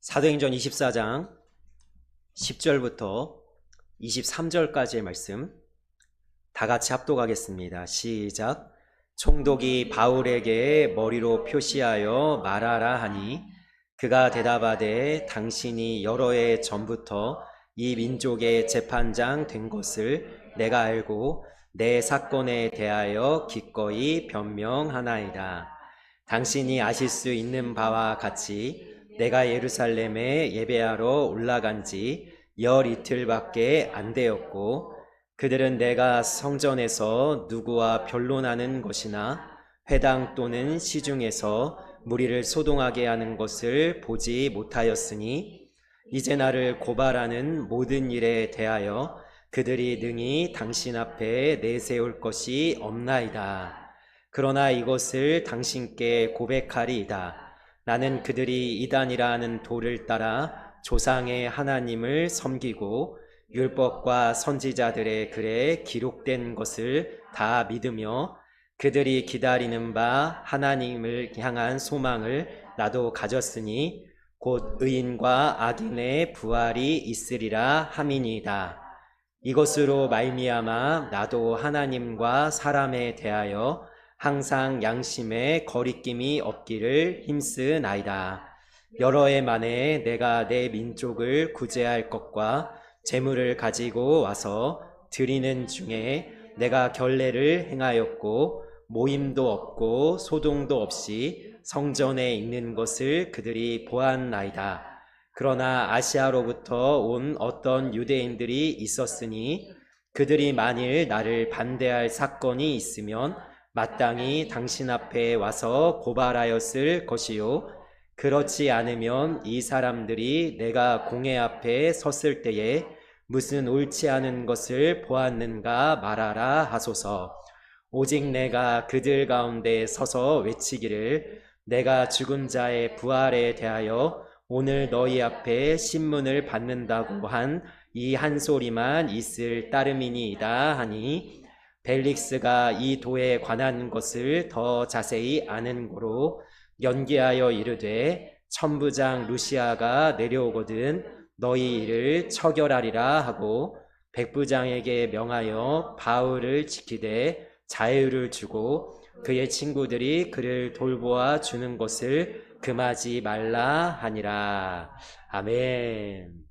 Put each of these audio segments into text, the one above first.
사도행전 24장 10절부터 23절까지의 말씀 다 같이 합독하겠습니다. 시작. 총독이 바울에게 머리로 표시하여 말하라 하니 그가 대답하되 당신이 여러 해 전부터 이 민족의 재판장 된 것을 내가 알고 내 사건에 대하여 기꺼이 변명하나이다. 당신이 아실 수 있는 바와 같이 내가 예루살렘에 예배하러 올라간 지 열 이틀밖에 안 되었고 그들은 내가 성전에서 누구와 변론하는 것이나 회당 또는 시중에서 무리를 소동하게 하는 것을 보지 못하였으니 이제 나를 고발하는 모든 일에 대하여 그들이 능히 당신 앞에 내세울 것이 없나이다. 그러나 이것을 당신께 고백하리이다. 나는 그들이 이단이라 하는 도를 따라 조상의 하나님을 섬기고 율법과 선지자들의 글에 기록된 것을 다 믿으며 그들이 기다리는 바 하나님을 향한 소망을 나도 가졌으니 곧 의인과 악인의 부활이 있으리라 함이니이다. 이것으로 말미암아 나도 하나님과 사람에 대하여 항상 양심에 거리낌이 없기를 힘쓰나이다. 여러 해 만에 내가 내 민족을 구제할 것과 재물을 가지고 와서 드리는 중에 내가 결례를 행하였고 모임도 없고 소동도 없이 성전에 있는 것을 그들이 보았나이다. 그러나 아시아로부터 온 어떤 유대인들이 있었으니 그들이 만일 나를 반대할 사건이 있으면 마땅히 당신 앞에 와서 고발하였을 것이요 그렇지 않으면 이 사람들이 내가 공회 앞에 섰을 때에 무슨 옳지 않은 것을 보았는가 말하라 하소서. 오직 내가 그들 가운데 서서 외치기를 내가 죽은 자의 부활에 대하여 오늘 너희 앞에 신문을 받는다고 한 이 한 소리만 있을 따름이니이다 하니 벨릭스가 이 도에 관한 것을 더 자세히 아는 고로 연기하여 이르되 천부장 루시아가 내려오거든 너희 일을 처결하리라 하고 백부장에게 명하여 바울을 지키되 자유를 주고 그의 친구들이 그를 돌보아 주는 것을 금하지 말라 하니라. 아멘.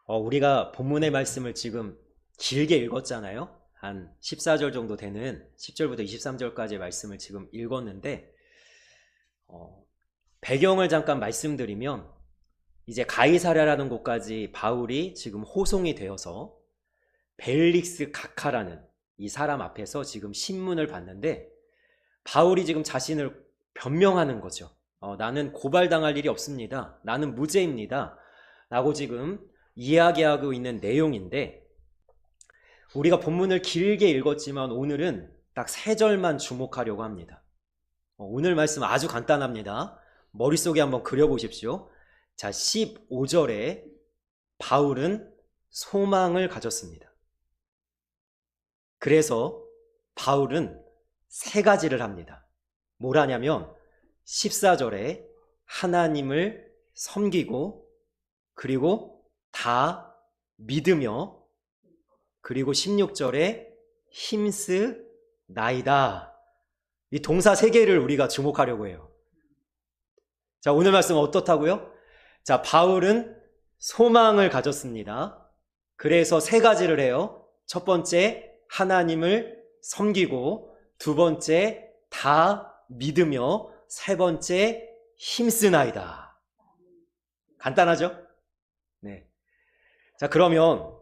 우리가 본문의 말씀을 지금 길게 읽었잖아요. 한 14절 정도 되는 10절부터 23절까지의 말씀을 지금 읽었는데 배경을 잠깐 말씀드리면 이제 가이사랴라는 곳까지 바울이 지금 호송이 되어서 벨릭스 각하라는 이 사람 앞에서 지금 신문을 받는데 바울이 지금 자신을 변명하는 거죠. 나는 고발당할 일이 없습니다. 나는 무죄입니다. 라고 지금 이야기하고 있는 내용인데 우리가 본문을 길게 읽었지만 오늘은 딱 3절만 주목하려고 합니다. 오늘 말씀 아주 간단합니다. 머릿속에 한번 그려보십시오. 자, 15절에 바울은 소망을 가졌습니다. 그래서 바울은 3가지를 합니다. 뭘 하냐면 14절에 하나님을 섬기고 그리고 다 믿으며 그리고 16절에 힘쓰나이다. 이 동사 3개를 우리가 주목하려고 해요. 자, 오늘 말씀은 어떻다고요? 자, 바울은 소망을 가졌습니다. 그래서 3가지를 해요. 첫 번째, 하나님을 섬기고, 두 번째, 다 믿으며, 세 번째, 힘쓰나이다. 간단하죠? 네. 자, 그러면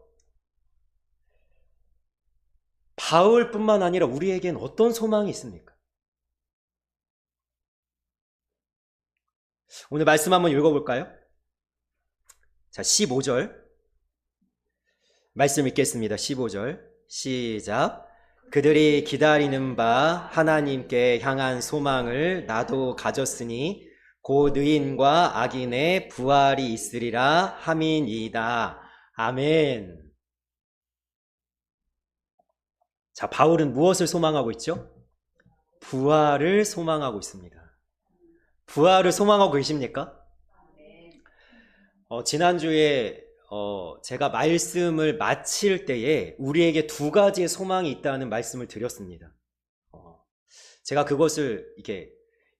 바울뿐만 아니라 우리에겐 어떤 소망이 있습니까? 오늘 말씀 한번 읽어볼까요? 자, 15절 말씀 읽겠습니다. 15절 시작. 그들이 기다리는 바 하나님께 향한 소망을 나도 가졌으니 곧 의인과 악인의 부활이 있으리라 함이니이다. 아멘. 자, 바울은 무엇을 소망하고 있죠? 부활을 소망하고 있습니다. 부활을 소망하고 계십니까? 지난주에 제가 말씀을 마칠 때에 우리에게 두 가지의 소망이 있다는 말씀을 드렸습니다. 제가 그것을 이렇게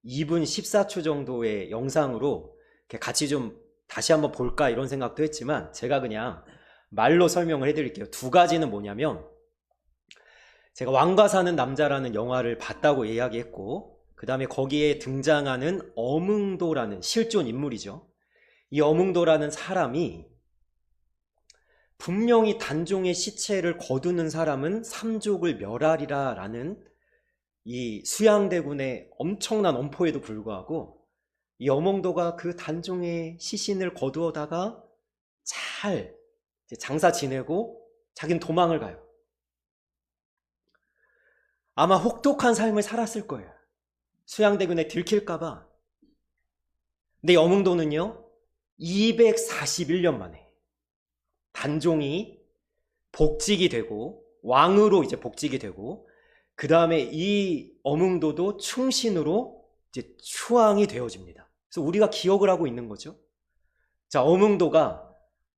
2분 14초 정도의 영상으로 이렇게 같이 좀 다시 한번 볼까 이런 생각도 했지만 제가 그냥 말로 설명을 해드릴게요. 두 가지는 뭐냐면 제가 왕과 사는 남자라는 영화를 봤다고 이야기했고 그 다음에 거기에 등장하는 어뭉도라는 실존 인물이죠. 이 어뭉도라는 사람이 분명히 단종의 시체를 거두는 사람은 삼족을 멸하리라 라는 이 수양대군의 엄청난 엄포에도 불구하고 이 어몽도가 그 단종의 시신을 거두어다가 잘 장사 지내고 자기는 도망을 가요. 아마 혹독한 삶을 살았을 거예요. 수양대군에 들킬까봐. 근데 이 어몽도는요 241년 만에 단종이 복직이 되고 왕으로 이제 복직이 되고 그 다음에 이 어몽도도 충신으로 이제 추앙이 되어집니다. 그래서 우리가 기억을 하고 있는 거죠. 자, 어몽도가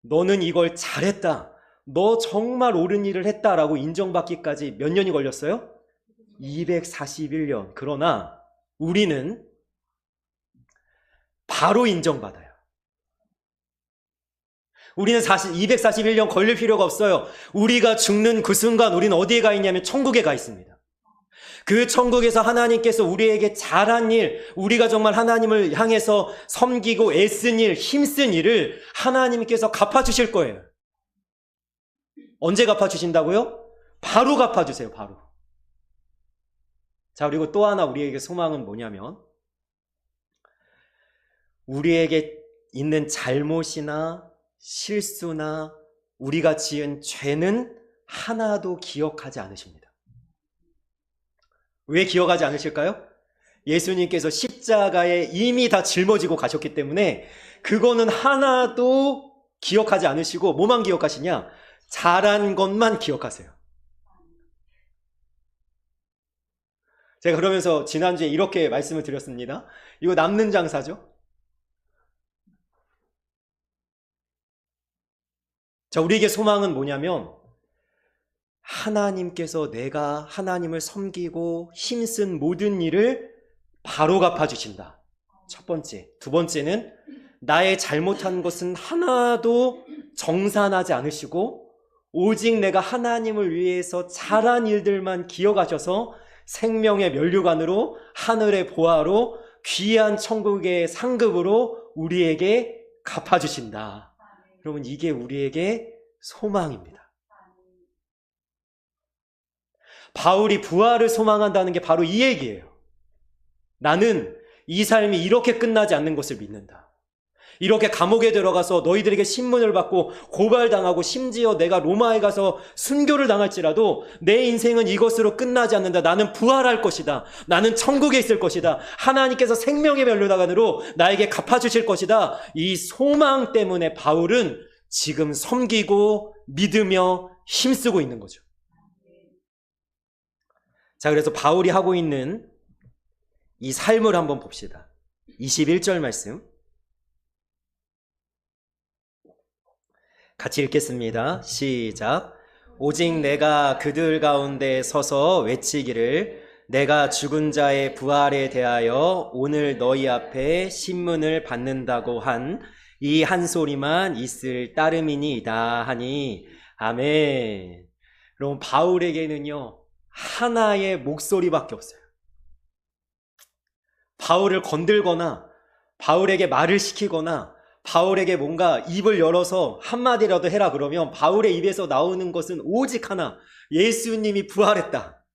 너는 이걸 잘했다. 너 정말 옳은 일을 했다라고 인정받기까지 몇 년이 걸렸어요? 241년. 그러나 우리는 바로 인정받아요. 우리는 사실 241년 걸릴 필요가 없어요. 우리가 죽는 그 순간 우리는 어디에 가 있냐면 천국에 가 있습니다. 그 천국에서 하나님께서 우리에게 잘한 일, 우리가 정말 하나님을 향해서 섬기고 애쓴 일, 힘쓴 일을 하나님께서 갚아주실 거예요. 언제 갚아주신다고요? 바로 갚아주세요, 바로. 자, 그리고 또 하나 우리에게 소망은 뭐냐면 우리에게 있는 잘못이나 실수나 우리가 지은 죄는 하나도 기억하지 않으십니다. 왜 기억하지 않으실까요? 예수님께서 십자가에 이미 다 짊어지고 가셨기 때문에 그거는 하나도 기억하지 않으시고 뭐만 기억하시냐? 잘한 것만 기억하세요. 제가 그러면서 지난주에 이렇게 말씀을 드렸습니다. 이거 남는 장사죠? 자, 우리에게 소망은 뭐냐면 하나님께서 내가 하나님을 섬기고 힘쓴 모든 일을 바로 갚아주신다. 첫 번째. 두 번째는 나의 잘못한 것은 하나도 정산하지 않으시고 오직 내가 하나님을 위해서 잘한 일들만 기억하셔서 생명의 면류관으로 하늘의 보화로 귀한 천국의 상급으로 우리에게 갚아주신다. 여러분, 이게 우리에게 소망입니다. 바울이 부활을 소망한다는 게 바로 이 얘기예요. 나는 이 삶이 이렇게 끝나지 않는 것을 믿는다. 이렇게 감옥에 들어가서 너희들에게 신문을 받고 고발당하고 심지어 내가 로마에 가서 순교를 당할지라도 내 인생은 이것으로 끝나지 않는다. 나는 부활할 것이다. 나는 천국에 있을 것이다. 하나님께서 생명의 면류관으로 나에게 갚아주실 것이다. 이 소망 때문에 바울은 지금 섬기고 믿으며 힘쓰고 있는 거죠. 자, 그래서 바울이 하고 있는 이 삶을 한번 봅시다. 21절 말씀 같이 읽겠습니다. 시작. 오직 내가 그들 가운데 서서 외치기를 내가 죽은 자의 부활에 대하여 오늘 너희 앞에 신문을 받는다고 한 이 한 소리만 있을 따름이니이다 하니 아멘. 그럼 바울에게는요 하나의 목소리밖에 없어요. 바울을 건들거나 바울에게 말을 시키거나 바울에게 뭔가 입을 열어서 한마디라도 해라 그러면 바울의 입에서 나오는 것은 오직 하나, 예수님이 부활했다.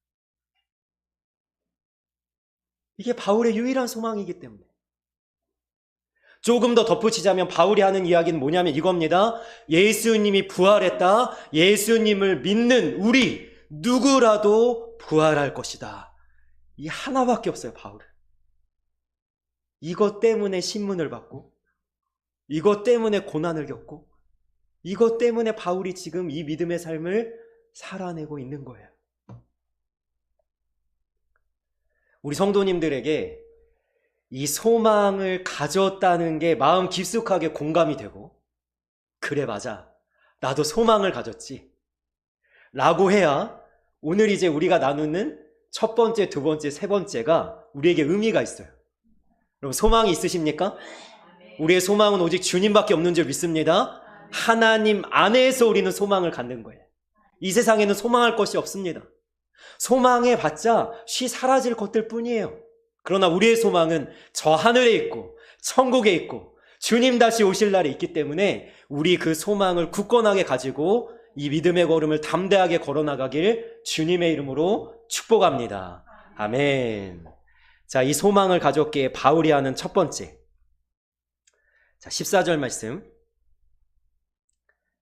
이게 바울의 유일한 소망이기 때문에. 조금 더 덧붙이자면 바울이 하는 이야기는 뭐냐면 이겁니다. 예수님이 부활했다. 예수님을 믿는 우리 누구라도 부활할 것이다. 이 하나밖에 없어요, 바울은. 이것 때문에 신문을 받고 이것 때문에 고난을 겪고 이것 때문에 바울이 지금 이 믿음의 삶을 살아내고 있는 거예요. 우리 성도님들에게 이 소망을 가졌다는 게 마음 깊숙하게 공감이 되고, 그래, 맞아, 나도 소망을 가졌지 라고 해야 오늘 이제 우리가 나누는 첫 번째, 두 번째, 세 번째가 우리에게 의미가 있어요. 여러분, 소망이 있으십니까? 우리의 소망은 오직 주님밖에 없는 줄 믿습니다. 하나님 안에서 우리는 소망을 갖는 거예요. 이 세상에는 소망할 것이 없습니다. 소망해봤자 쉬 사라질 것들 뿐이에요. 그러나 우리의 소망은 저 하늘에 있고 천국에 있고 주님 다시 오실 날에 있기 때문에 우리 그 소망을 굳건하게 가지고 이 믿음의 걸음을 담대하게 걸어나가길 주님의 이름으로 축복합니다. 아멘. 자, 이 소망을 가졌기에 바울이 하는 첫 번째, 자, 14절 말씀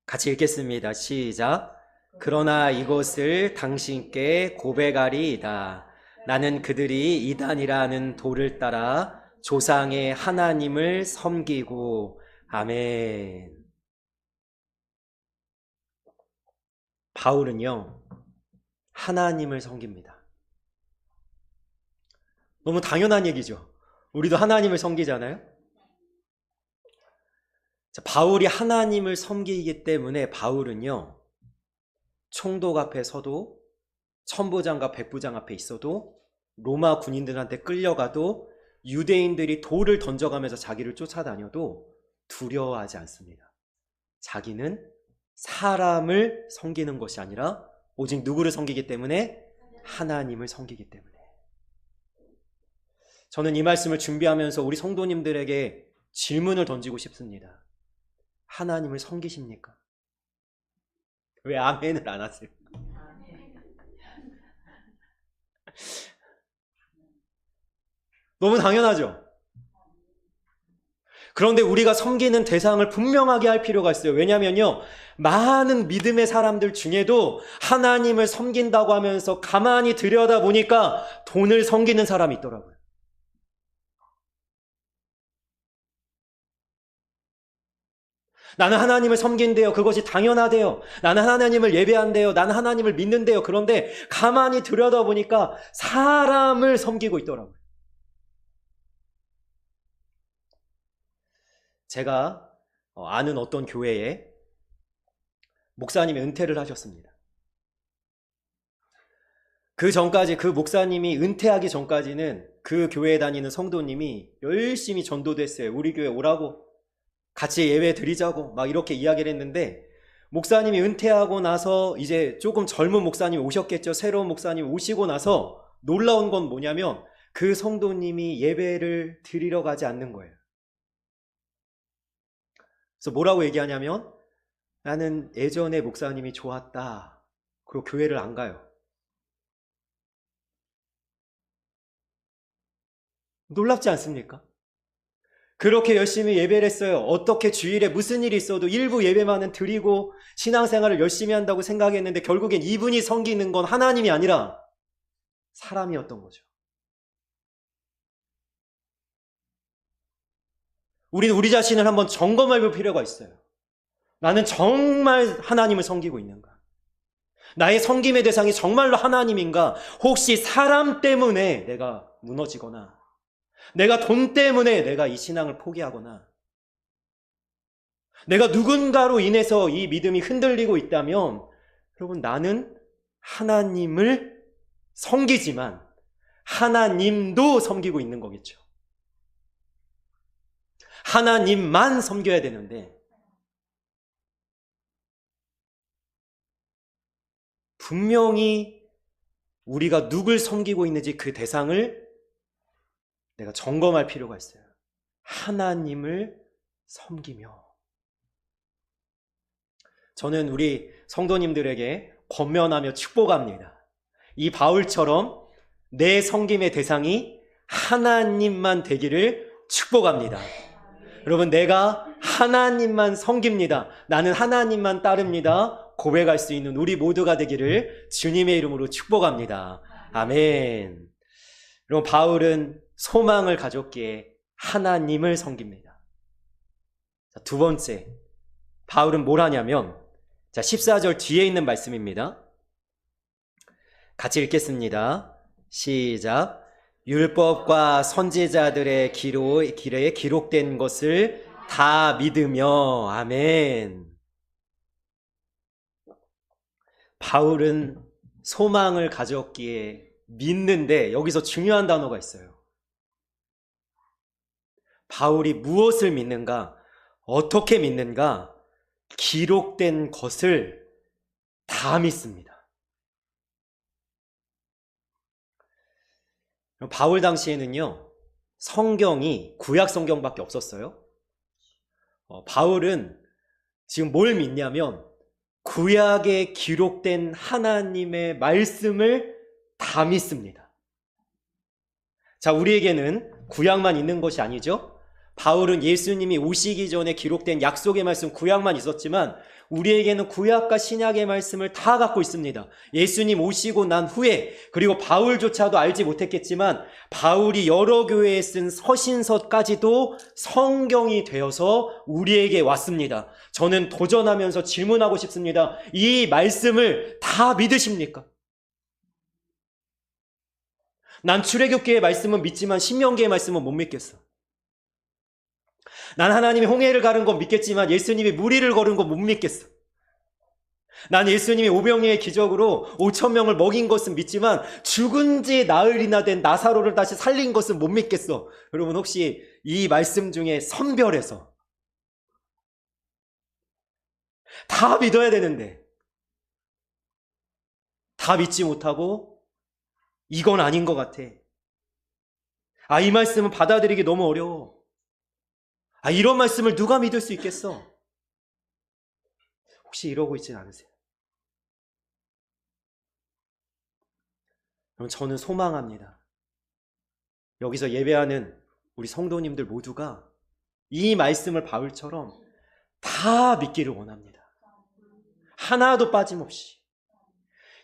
같이 읽겠습니다. 시작. 그러나 이것을 당신께 고백하리이다. 나는 그들이 이단이라 하는 도를 따라 조상의 하나님을 섬기고. 아멘. 바울은요, 하나님을 섬깁니다. 너무 당연한 얘기죠. 우리도 하나님을 섬기잖아요. 자, 바울이 하나님을 섬기기 때문에 바울은요, 총독 앞에 서도, 천부장과 백부장 앞에 있어도, 로마 군인들한테 끌려가도, 유대인들이 돌을 던져가면서 자기를 쫓아다녀도 두려워하지 않습니다. 자기는 사람을 섬기는 것이 아니라 오직 누구를 섬기기 때문에? 하나님을 섬기기 때문에. 저는 이 말씀을 준비하면서 우리 성도님들에게 질문을 던지고 싶습니다. 하나님을 섬기십니까? 왜 아멘을 안 하세요? 너무 당연하죠? 그런데 우리가 섬기는 대상을 분명하게 할 필요가 있어요. 왜냐면요, 많은 믿음의 사람들 중에도 하나님을 섬긴다고 하면서 가만히 들여다보니까 돈을 섬기는 사람이 있더라고요. 나는 하나님을 섬긴대요. 그것이 당연하대요. 나는 하나님을 예배한대요. 나는 하나님을 믿는대요. 그런데 가만히 들여다보니까 사람을 섬기고 있더라고요. 제가 아는 어떤 교회에 목사님이 은퇴를 하셨습니다. 그 전까지, 그 목사님이 은퇴하기 전까지는 그 교회에 다니는 성도님이 열심히 전도도 했어요. 우리 교회 오라고, 같이 예배 드리자고 막 이렇게 이야기를 했는데, 목사님이 은퇴하고 나서 이제 조금 젊은 목사님이 오셨겠죠. 새로운 목사님이 오시고 나서 놀라운 건 뭐냐면 그 성도님이 예배를 드리러 가지 않는 거예요. 그래서 뭐라고 얘기하냐면, 나는 예전에 목사님이 좋았다. 그리고 교회를 안 가요. 놀랍지 않습니까? 그렇게 열심히 예배를 했어요. 어떻게 주일에 무슨 일이 있어도 일부 예배만은 드리고 신앙생활을 열심히 한다고 생각했는데 결국엔 이분이 섬기는 건 하나님이 아니라 사람이었던 거죠. 우리는 우리 자신을 한번 점검해 볼 필요가 있어요. 나는 정말 하나님을 섬기고 있는가? 나의 섬김의 대상이 정말로 하나님인가? 혹시 사람 때문에 내가 무너지거나, 내가 돈 때문에 내가 이 신앙을 포기하거나, 내가 누군가로 인해서 이 믿음이 흔들리고 있다면, 여러분, 나는 하나님을 섬기지만 하나님도 섬기고 있는 거겠죠. 하나님만 섬겨야 되는데 분명히 우리가 누굴 섬기고 있는지 그 대상을 내가 점검할 필요가 있어요. 하나님을 섬기며. 저는 우리 성도님들에게 권면하며 축복합니다. 이 바울처럼 내 섬김의 대상이 하나님만 되기를 축복합니다. 여러분, 내가 하나님만 섬깁니다. 나는 하나님만 따릅니다. 고백할 수 있는 우리 모두가 되기를 주님의 이름으로 축복합니다. 아멘. 여러분, 바울은 소망을 가졌기에 하나님을 섬깁니다. 자, 두 번째, 바울은 뭘 하냐면, 자, 14절 뒤에 있는 말씀입니다. 같이 읽겠습니다. 시작. 율법과 선지자들의 기록에 기록된 것을 다 믿으며. 아멘. 바울은 소망을 가졌기에 믿는데 여기서 중요한 단어가 있어요. 바울이 무엇을 믿는가? 어떻게 믿는가? 기록된 것을 다 믿습니다. 바울 당시에는요, 성경이 구약 성경밖에 없었어요. 바울은 지금 뭘 믿냐면 구약에 기록된 하나님의 말씀을 다 믿습니다. 자, 우리에게는 구약만 있는 것이 아니죠. 바울은 예수님이 오시기 전에 기록된 약속의 말씀 구약만 있었지만 우리에게는 구약과 신약의 말씀을 다 갖고 있습니다. 예수님 오시고 난 후에, 그리고 바울조차도 알지 못했겠지만 바울이 여러 교회에 쓴 서신서까지도 성경이 되어서 우리에게 왔습니다. 저는 도전하면서 질문하고 싶습니다. 이 말씀을 다 믿으십니까? 난 출애굽기의 말씀은 믿지만 신명기의 말씀은 못 믿겠어. 난 하나님이 홍해를 가른 건 믿겠지만 예수님이 무리를 걸은 건 못 믿겠어. 난 예수님이 오병이의 기적으로 5,000명을 먹인 것은 믿지만 죽은 지 나흘이나 된 나사로를 다시 살린 것은 못 믿겠어. 여러분, 혹시 이 말씀 중에 선별해서 다 믿어야 되는데 다 믿지 못하고 이건 아닌 것 같아. 이 말씀은 받아들이기 너무 어려워. 이런 말씀을 누가 믿을 수 있겠어? 혹시 이러고 있진 않으세요? 그럼 저는 소망합니다. 여기서 예배하는 우리 성도님들 모두가 이 말씀을 바울처럼 다 믿기를 원합니다. 하나도 빠짐없이.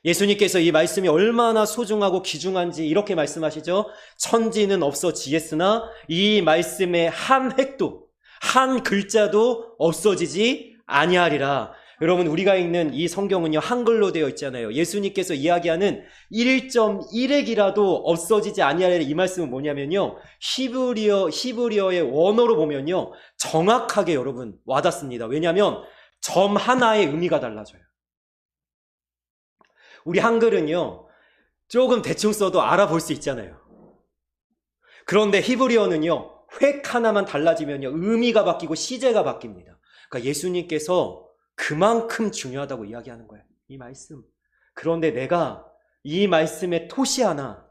예수님께서 이 말씀이 얼마나 소중하고 귀중한지 이렇게 말씀하시죠. 천지는 없어지겠으나 이 말씀의 한 획도, 한 글자도 없어지지 아니하리라. 여러분, 우리가 읽는 이 성경은요, 한글로 되어 있잖아요. 예수님께서 이야기하는 1.1획이라도 없어지지 아니하리라. 이 말씀은 뭐냐면요, 히브리어의 원어로 보면요, 정확하게 여러분 와닿습니다. 왜냐하면 점 하나의 의미가 달라져요. 우리 한글은요, 조금 대충 써도 알아볼 수 있잖아요. 그런데 히브리어는요, 획 하나만 달라지면요, 의미가 바뀌고 시제가 바뀝니다. 그러니까 예수님께서 그만큼 중요하다고 이야기하는 거예요, 이 말씀. 그런데 내가 이 말씀의 토시 하나,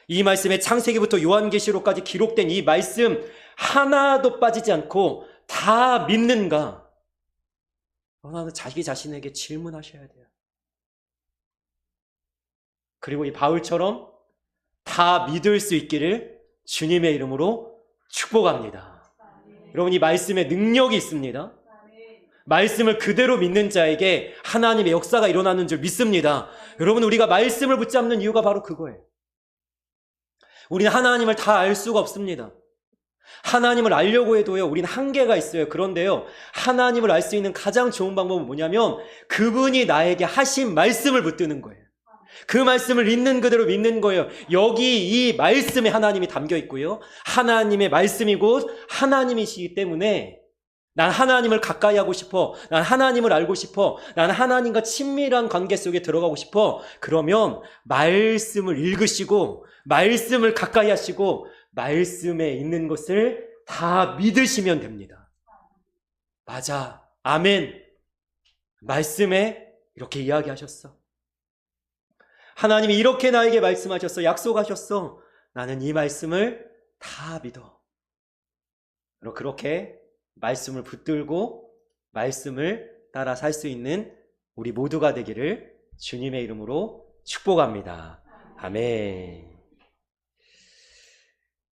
이 말씀의 창세기부터 요한계시록까지 기록된 이 말씀 하나도 빠지지 않고 다 믿는가? 하나는 자기 자신에게 질문하셔야 돼요. 그리고 이 바울처럼 다 믿을 수 있기를 주님의 이름으로 축복합니다. 여러분, 이 말씀에 능력이 있습니다. 말씀을 그대로 믿는 자에게 하나님의 역사가 일어나는 줄 믿습니다. 여러분, 우리가 말씀을 붙잡는 이유가 바로 그거예요. 우리는 하나님을 다 알 수가 없습니다. 하나님을 알려고 해도요, 우리는 한계가 있어요. 그런데요, 하나님을 알 수 있는 가장 좋은 방법은 뭐냐면 그분이 나에게 하신 말씀을 붙드는 거예요. 그 말씀을 있는 그대로 믿는 거예요. 여기 이 말씀에 하나님이 담겨 있고요, 하나님의 말씀이 곧 하나님이시기 때문에 난 하나님을 가까이 하고 싶어, 난 하나님을 알고 싶어, 난 하나님과 친밀한 관계 속에 들어가고 싶어. 그러면 말씀을 읽으시고 말씀을 가까이 하시고 말씀에 있는 것을 다 믿으시면 됩니다. 맞아, 아멘. 말씀에 이렇게 이야기하셨어. 하나님이 이렇게 나에게 말씀하셨어, 약속하셨어. 나는 이 말씀을 다 믿어. 그렇게 말씀을 붙들고 말씀을 따라 살 수 있는 우리 모두가 되기를 주님의 이름으로 축복합니다. 아멘.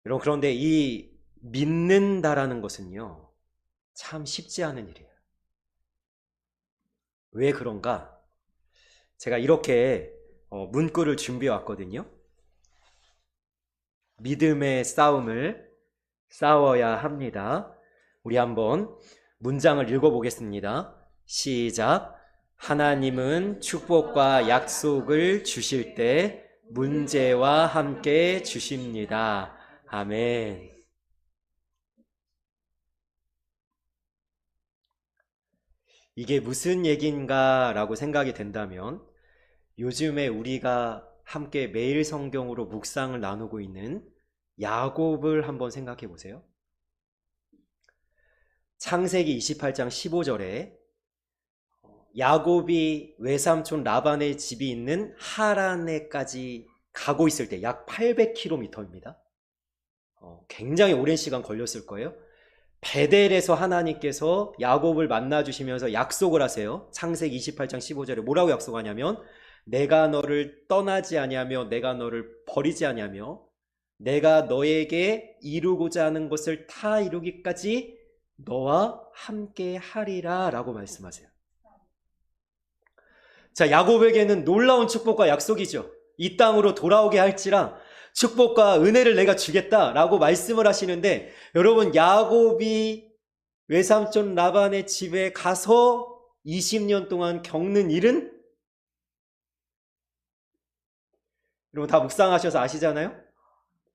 여러분, 그런데 이 믿는다라는 것은요, 참 쉽지 않은 일이에요. 왜 그런가? 제가 이렇게 문구를 준비해 왔거든요. 믿음의 싸움을 싸워야 합니다. 우리 한번 문장을 읽어보겠습니다. 시작. 하나님은 축복과 약속을 주실 때 문제와 함께 주십니다. 아멘. 이게 무슨 얘기인가라고 생각이 된다면 요즘에 우리가 함께 매일 성경으로 묵상을 나누고 있는 야곱을 한번 생각해 보세요. 창세기 28장 15절에 야곱이 외삼촌 라반의 집이 있는 하란에까지 가고 있을 때 약 800km입니다. 굉장히 오랜 시간 걸렸을 거예요. 베델에서 하나님께서 야곱을 만나주시면서 약속을 하세요. 창세기 28장 15절에 뭐라고 약속하냐면 내가 너를 떠나지 아니하며 내가 너를 버리지 아니하며 내가 너에게 이루고자 하는 것을 다 이루기까지 너와 함께 하리라 라고 말씀하세요. 자, 야곱에게는 놀라운 축복과 약속이죠. 이 땅으로 돌아오게 할지라 축복과 은혜를 내가 주겠다라고 말씀을 하시는데 여러분 야곱이 외삼촌 라반의 집에 가서 20년 동안 겪는 일은 여러분 다 묵상하셔서 아시잖아요?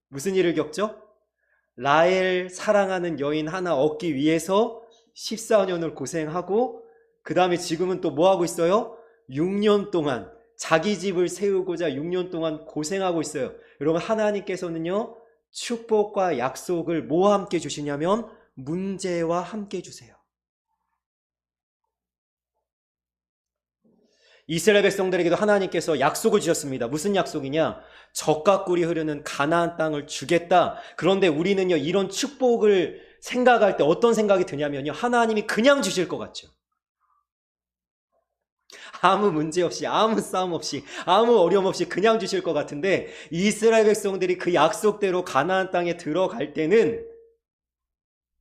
무슨 일을 겪죠? 라헬 사랑하는 여인 하나 얻기 위해서 14년을 고생하고 그 다음에 지금은 또 뭐 하고 있어요? 6년 동안 자기 집을 세우고자 6년 동안 고생하고 있어요. 여러분 하나님께서는요 축복과 약속을 뭐와 함께 주시냐면 문제와 함께 주세요. 이스라엘 백성들에게도 하나님께서 약속을 주셨습니다. 무슨 약속이냐? 젖과 꿀이 흐르는 가나안 땅을 주겠다. 그런데 우리는요 이런 축복을 생각할 때 어떤 생각이 드냐면요 하나님이 그냥 주실 것 같죠. 아무 문제 없이 아무 싸움 없이 아무 어려움 없이 그냥 주실 것 같은데 이스라엘 백성들이 그 약속대로 가나안 땅에 들어갈 때는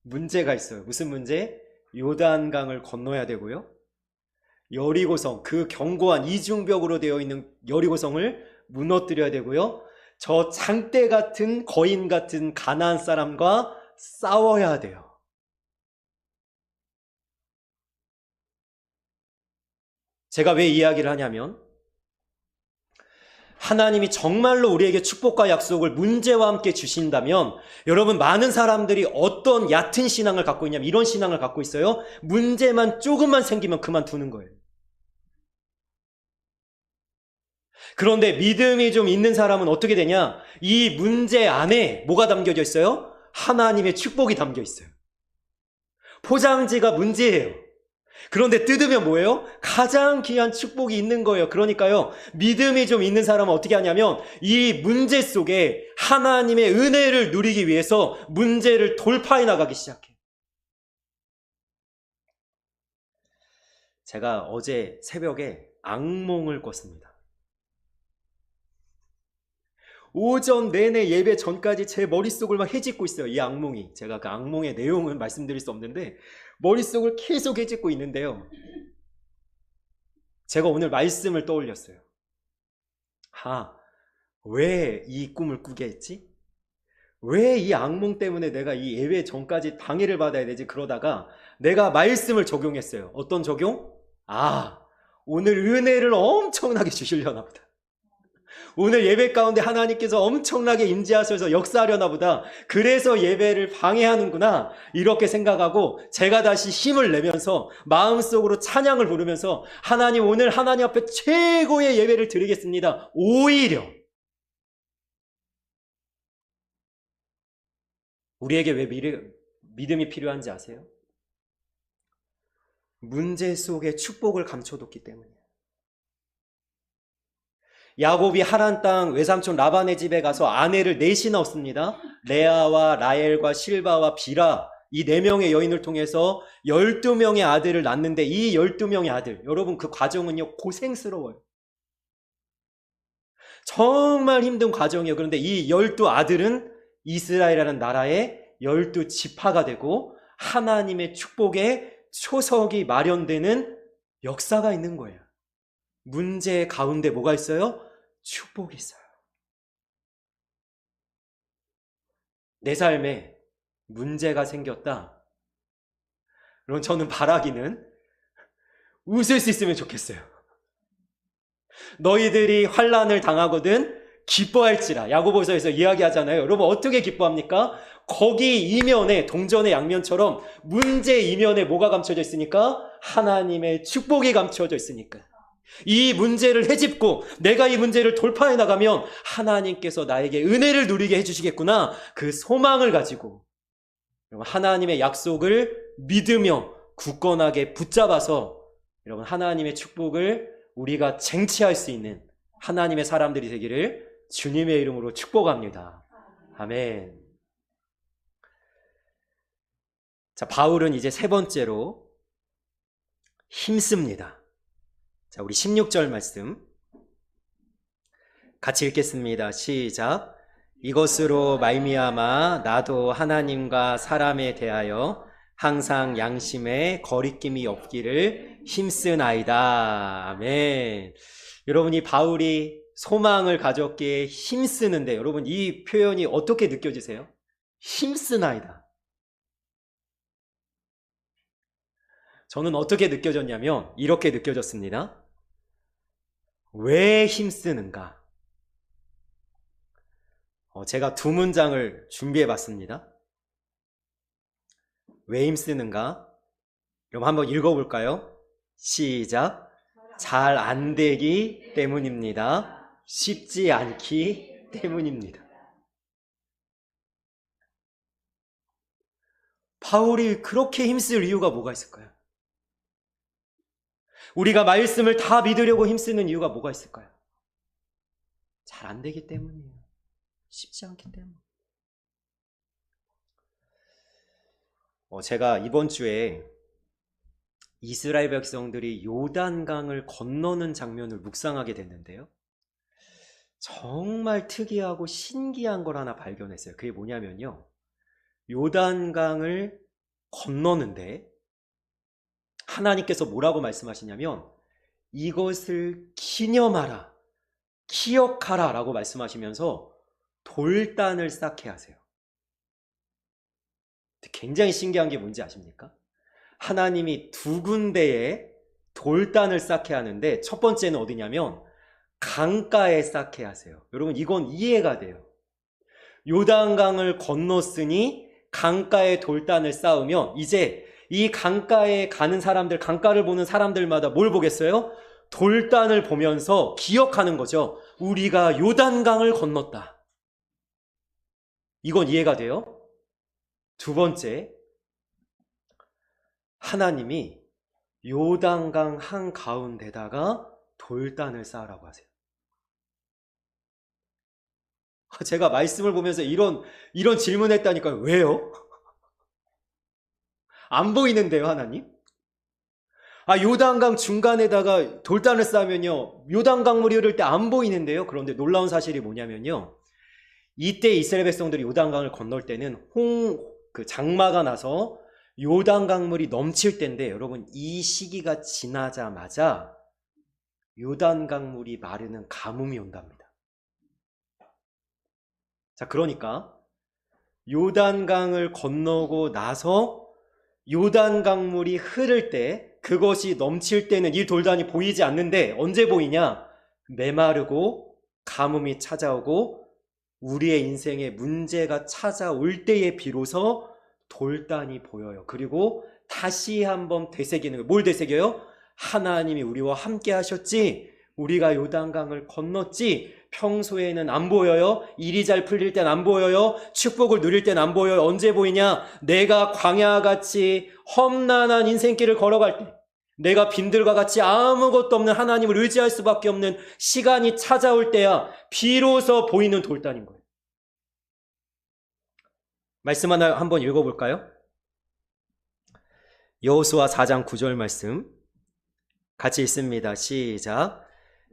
문제가 있어요. 무슨 문제? 요단강을 건너야 되고요. 여리고성, 그 견고한 이중벽으로 되어 있는 여리고성을 무너뜨려야 되고요. 저 장대 같은 거인 같은 가나안 사람과 싸워야 돼요. 제가 왜 이야기를 하냐면 하나님이 정말로 우리에게 축복과 약속을 문제와 함께 주신다면 여러분 많은 사람들이 어떤 얕은 신앙을 갖고 있냐면 이런 신앙을 갖고 있어요. 문제만 조금만 생기면 그만두는 거예요. 그런데 믿음이 좀 있는 사람은 어떻게 되냐? 이 문제 안에 뭐가 담겨져 있어요? 하나님의 축복이 담겨 있어요. 포장지가 문제예요. 그런데 뜯으면 뭐예요? 가장 귀한 축복이 있는 거예요. 그러니까요, 믿음이 좀 있는 사람은 어떻게 하냐면 이 문제 속에 하나님의 은혜를 누리기 위해서 문제를 돌파해 나가기 시작해요. 제가 어제 새벽에 악몽을 꿨습니다. 오전 내내 예배 전까지 제 머릿속을 막 헤집고 있어요. 이 악몽이. 제가 그 악몽의 내용은 말씀드릴 수 없는데 머릿속을 계속 헤집고 있는데요. 제가 오늘 말씀을 떠올렸어요. 왜 이 꿈을 꾸게 했지? 왜 이 악몽 때문에 내가 이 예배 전까지 방해를 받아야 되지? 그러다가 내가 말씀을 적용했어요. 어떤 적용? 오늘 은혜를 엄청나게 주시려나 보다. 오늘 예배 가운데 하나님께서 엄청나게 임재하셔서 역사하려나 보다. 그래서 예배를 방해하는구나. 이렇게 생각하고 제가 다시 힘을 내면서 마음속으로 찬양을 부르면서 하나님 오늘 하나님 앞에 최고의 예배를 드리겠습니다. 오히려 우리에게 왜 믿음이 필요한지 아세요? 문제 속에 축복을 감춰뒀기 때문이에요. 야곱이 하란 땅 외삼촌 라반의 집에 가서 아내를 넷이나 얻습니다. 레아와 라헬과 실바와 비라, 이 4명의 여인을 통해서 12명의 아들을 낳는데 이 12명의 아들, 여러분 그 과정은요 고생스러워요. 정말 힘든 과정이에요. 그런데 이 12아들은 이스라엘이라는 나라의 12지파가 되고 하나님의 축복의 초석이 마련되는 역사가 있는 거예요. 문제 가운데 뭐가 있어요? 축복이 있어요. 내 삶에 문제가 생겼다. 그럼 저는 바라기는 웃을 수 있으면 좋겠어요. 너희들이 환난을 당하거든 기뻐할지라. 야고보서에서 이야기하잖아요. 여러분 어떻게 기뻐합니까? 거기 이면에 동전의 양면처럼 문제 이면에 뭐가 감춰져 있으니까? 하나님의 축복이 감춰져 있으니까. 이 문제를 헤집고 내가 이 문제를 돌파해 나가면 하나님께서 나에게 은혜를 누리게 해주시겠구나. 그 소망을 가지고 하나님의 약속을 믿으며 굳건하게 붙잡아서 여러분 하나님의 축복을 우리가 쟁취할 수 있는 하나님의 사람들이 되기를 주님의 이름으로 축복합니다. 아멘. 자, 바울은 이제 세 번째로 힘씁니다. 자, 우리 16절 말씀 같이 읽겠습니다. 시작. 이것으로 말미암아 나도 하나님과 사람에 대하여 항상 양심에 거리낌이 없기를 힘쓰나이다. 아멘. 여러분, 이 바울이 소망을 가졌기에 힘쓰는데 여러분 이 표현이 어떻게 느껴지세요? 힘쓰나이다. 저는 어떻게 느껴졌냐면 이렇게 느껴졌습니다. 왜 힘쓰는가? 제가 두 문장을 준비해 봤습니다. 왜 힘쓰는가? 그럼 한번 읽어볼까요? 시작. 잘 안 되기 때문입니다. 쉽지 않기 때문입니다. 바울이 그렇게 힘쓸 이유가 뭐가 있을까요? 우리가 말씀을 다 믿으려고 힘쓰는 이유가 뭐가 있을까요? 잘 안 되기 때문이에요. 쉽지 않기 때문에. 제가 이번 주에 이스라엘 백성들이 요단강을 건너는 장면을 묵상하게 됐는데요. 정말 특이하고 신기한 걸 하나 발견했어요. 그게 뭐냐면요. 요단강을 건너는데 하나님께서 뭐라고 말씀하시냐면 이것을 기념하라, 기억하라 라고 말씀하시면서 돌단을 쌓게 하세요. 굉장히 신기한 게 뭔지 아십니까? 하나님이 두 군데에 돌단을 쌓게 하는데 첫 번째는 어디냐면 강가에 쌓게 하세요. 여러분 이건 이해가 돼요. 요단강을 건넜으니 강가에 돌단을 쌓으면 이제 이 강가에 가는 사람들, 강가를 보는 사람들마다 뭘 보겠어요? 돌단을 보면서 기억하는 거죠. 우리가 요단강을 건넜다. 이건 이해가 돼요? 두 번째, 하나님이 요단강 한가운데다가 돌단을 쌓으라고 하세요. 제가 말씀을 보면서 이런 질문했다니까요. 왜요? 안 보이는데요, 하나님? 요단강 중간에다가 돌단을 쌓으면요, 요단강물이 흐를 때 안 보이는데요. 그런데 놀라운 사실이 뭐냐면요, 이때 이스라엘 백성들이 요단강을 건널 때는 장마가 나서 요단강물이 넘칠 때인데 여러분 이 시기가 지나자마자 요단강물이 마르는 가뭄이 온답니다. 자, 그러니까 요단강을 건너고 나서 요단강물이 흐를 때 그것이 넘칠 때는 이 돌단이 보이지 않는데 언제 보이냐? 메마르고 가뭄이 찾아오고 우리의 인생에 문제가 찾아올 때에 비로소 돌단이 보여요. 그리고 다시 한번 되새기는 거예요. 뭘 되새겨요? 하나님이 우리와 함께 하셨지, 우리가 요단강을 건넜지, 평소에는 안 보여요. 일이 잘 풀릴 땐 안 보여요. 축복을 누릴 땐 안 보여요. 언제 보이냐? 내가 광야같이 험난한 인생길을 걸어갈 때, 내가 빈들과 같이 아무것도 없는 하나님을 의지할 수밖에 없는 시간이 찾아올 때야 비로소 보이는 돌단인 거예요. 말씀 하나 한번 읽어볼까요? 여호수아 4장 9절 말씀 같이 읽습니다. 시작.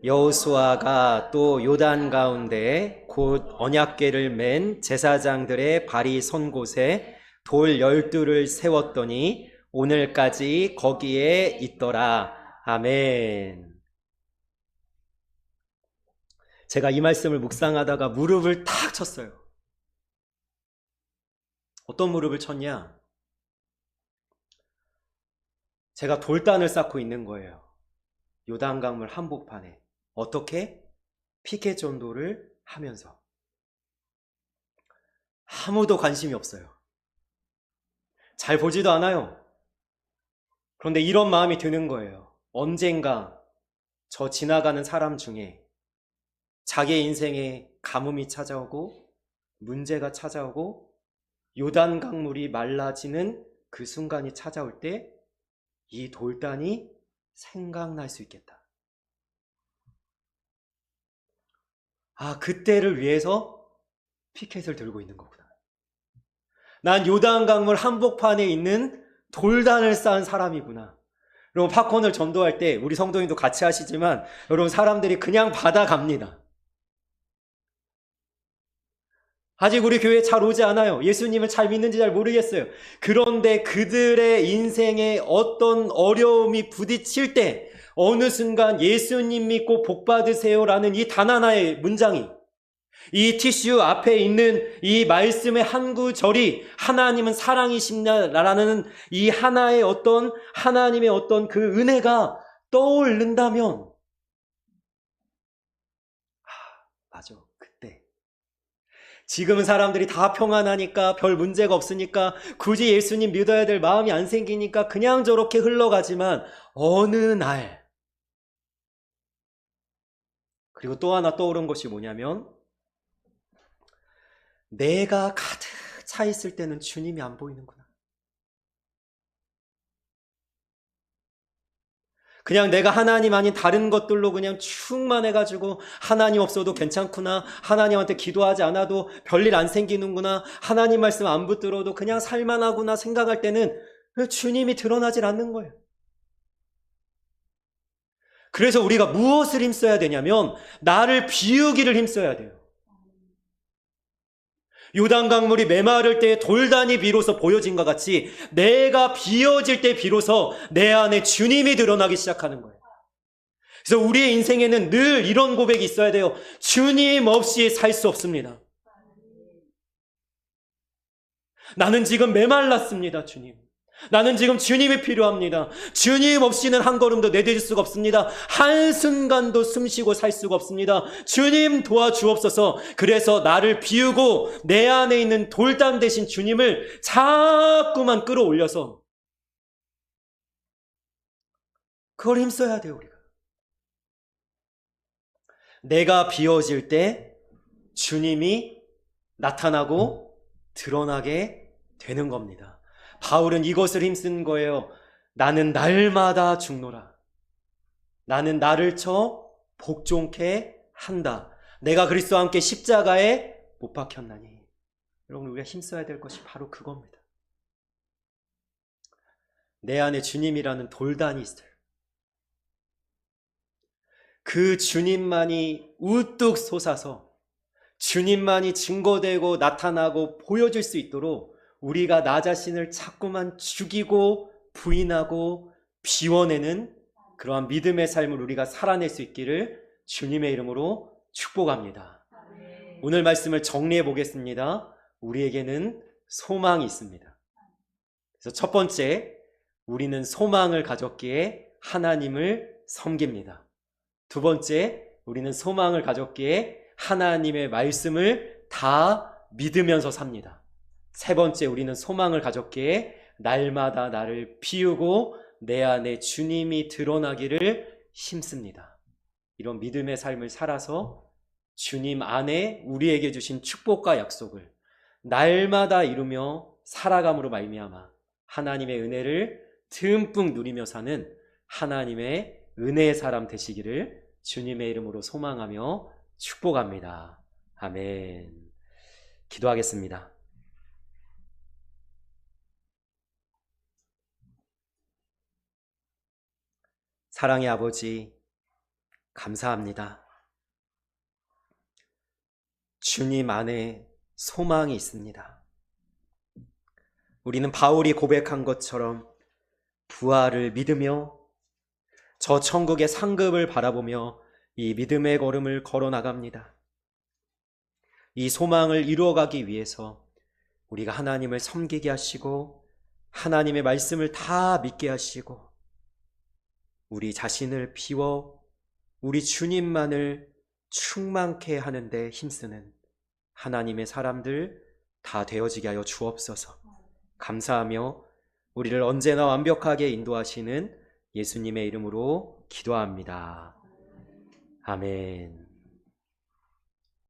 여호수아가 또 요단 가운데 곧 언약궤를 맨 제사장들의 발이 선 곳에 돌 12를 세웠더니 오늘까지 거기에 있더라. 아멘. 제가 이 말씀을 묵상하다가 무릎을 탁 쳤어요. 어떤 무릎을 쳤냐? 제가 돌단을 쌓고 있는 거예요. 요단강물 한복판에. 어떻게? 피켓 전도를 하면서 아무도 관심이 없어요. 잘 보지도 않아요. 그런데 이런 마음이 드는 거예요. 언젠가 저 지나가는 사람 중에 자기 인생에 가뭄이 찾아오고 문제가 찾아오고 요단 강물이 말라지는 그 순간이 찾아올 때 이 돌단이 생각날 수 있겠다. 아, 그때를 위해서 피켓을 들고 있는 거구나. 난 요단 강물 한복판에 있는 돌단을 쌓은 사람이구나. 여러분, 팝콘을 전도할 때 우리 성도님도 같이 하시지만 여러분, 사람들이 그냥 받아갑니다. 아직 우리 교회에 잘 오지 않아요. 예수님을 잘 믿는지 잘 모르겠어요. 그런데 그들의 인생에 어떤 어려움이 부딪힐 때 어느 순간 예수님 믿고 복 받으세요라는 이 단 하나의 문장이, 이 티슈 앞에 있는 이 말씀의 한 구절이 하나님은 사랑이십니다라는 이 하나의 어떤 하나님의 어떤 그 은혜가 떠오른다면, 맞아. 지금은 사람들이 다 평안하니까 별 문제가 없으니까 굳이 예수님 믿어야 될 마음이 안 생기니까 그냥 저렇게 흘러가지만 어느 날, 그리고 또 하나 떠오른 것이 뭐냐면 내가 가득 차 있을 때는 주님이 안 보이는구나. 그냥 내가 하나님 아닌 다른 것들로 그냥 충만해가지고 하나님 없어도 괜찮구나, 하나님한테 기도하지 않아도 별일 안 생기는구나, 하나님 말씀 안 붙들어도 그냥 살만하구나 생각할 때는 주님이 드러나질 않는 거예요. 그래서 우리가 무엇을 힘써야 되냐면 나를 비우기를 힘써야 돼요. 요단 강물이 메마를 때 돌단이 비로소 보여진 것 같이 내가 비워질 때 비로소 내 안에 주님이 드러나기 시작하는 거예요. 그래서 우리의 인생에는 늘 이런 고백이 있어야 돼요. 주님 없이 살 수 없습니다. 나는 지금 메말랐습니다, 주님. 나는 지금 주님이 필요합니다. 주님 없이는 한 걸음도 내디딜 수가 없습니다. 한순간도 숨쉬고 살 수가 없습니다. 주님 도와주옵소서. 그래서 나를 비우고 내 안에 있는 돌단 대신 주님을 자꾸만 끌어올려서 그걸 힘써야 돼요, 우리가. 내가 비워질 때 주님이 나타나고 드러나게 되는 겁니다. 바울은 이것을 힘쓴 거예요. 나는 날마다 죽노라. 나는 나를 쳐 복종케 한다. 내가 그리스도와 함께 십자가에 못 박혔나니. 여러분, 우리가 힘써야 될 것이 바로 그겁니다. 내 안에 주님이라는 돌단이 있어요. 그 주님만이 우뚝 솟아서 주님만이 증거되고 나타나고 보여줄 수 있도록 우리가 나 자신을 자꾸만 죽이고 부인하고 비워내는 그러한 믿음의 삶을 우리가 살아낼 수 있기를 주님의 이름으로 축복합니다. 오늘 말씀을 정리해 보겠습니다. 우리에게는 소망이 있습니다. 그래서 첫 번째, 우리는 소망을 가졌기에 하나님을 섬깁니다. 두 번째, 우리는 소망을 가졌기에 하나님의 말씀을 다 믿으면서 삽니다. 세 번째, 우리는 소망을 가졌기에 날마다 나를 비우고 내 안에 주님이 드러나기를 힘씁니다. 이런 믿음의 삶을 살아서 주님 안에 우리에게 주신 축복과 약속을 날마다 이루며 살아감으로 말미암아 하나님의 은혜를 듬뿍 누리며 사는 하나님의 은혜의 사람 되시기를 주님의 이름으로 소망하며 축복합니다. 아멘. 기도하겠습니다. 사랑의 아버지, 감사합니다. 주님 안에 소망이 있습니다. 우리는 바울이 고백한 것처럼 부활을 믿으며 저 천국의 상급을 바라보며 이 믿음의 걸음을 걸어 나갑니다. 이 소망을 이루어가기 위해서 우리가 하나님을 섬기게 하시고 하나님의 말씀을 다 믿게 하시고 우리 자신을 비워 우리 주님만을 충만케 하는데 힘쓰는 하나님의 사람들 다 되어지게 하여 주옵소서. 감사하며 우리를 언제나 완벽하게 인도하시는 예수님의 이름으로 기도합니다. 아멘.